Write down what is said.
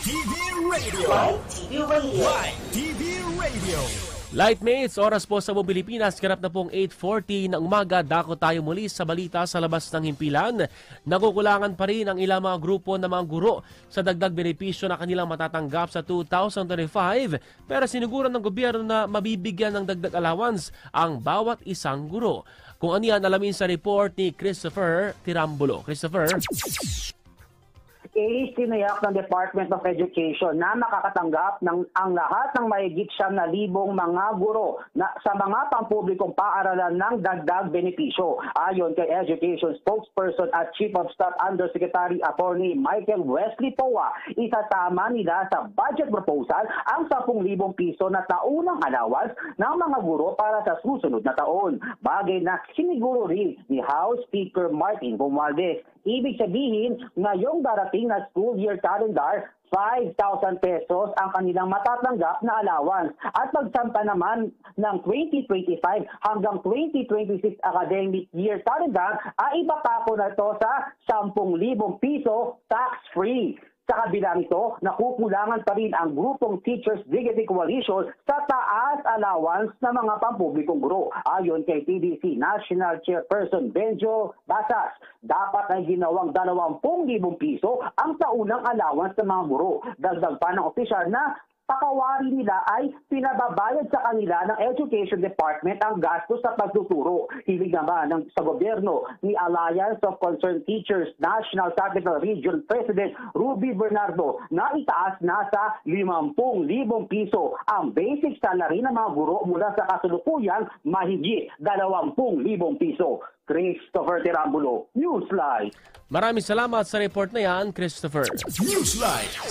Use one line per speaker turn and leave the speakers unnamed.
TV Radio. Live TV Radio. Lightmates, oras po sa buong Pilipinas, ganap na pong 8:40 ng umaga. Dako tayo muli sa balita sa labas ng himpilan. Nakukulangan pa rin ang ilang mga grupo ng mga guro sa dagdag benepisyo na kanilang matatanggap sa 2025. Pero siniguran ng gobyerno na mabibigyan ng dagdag allowance ang bawat isang guro. Kung ano yan, alamin sa report ni Christopher Tirambulo. Christopher?
Tinayak ng Department of Education na makakatanggap ng ang lahat ng mahigit 9,000 mga guro na sa mga pampublikong paaralan ng dagdag benepisyo. Ayon kay Education Spokesperson at Chief of Staff Undersecretary Attorney Michael Wesley Poa, isasama nila sa budget proposal ang 10,000 piso na taunang allowance ng mga guro para sa susunod na taon. Bagay na siniguro rin ni House Speaker Martin Romualdez. Ibig sabihin, ngayong darating na school year calendar, 5,000 pesos ang kanilang matatanggap na allowance. At pagsampa naman ng 2025 hanggang 2026 academic year calendar, ay ipapako na ito sa 10,000 piso tax-free. Sa kabilang ito, nakukulangan pa rin ang grupong Teachers Dignity Coalition sa taas allowance ng mga pampublikong guro. Ayon kay TDC National Chairperson Benjo Basas, dapat ay ginawang 20,000 piso ang taunang allowance ng mga guro. Dagdag pa ng opisyal na pakawari nila ay pinababayad sa kanila ng Education Department ang gastos sa pagtuturo. Hilig naman sa gobyerno ni Alliance of Concerned Teachers National Capital Region President Ruby Bernardo na itaas na sa 50,000 piso ang basic salary ng mga guro mula sa kasalukuyang mahigit 20,000 piso. Christopher Tirambulo, Newsline.
Maraming salamat sa report na yan, Christopher.
Newsline.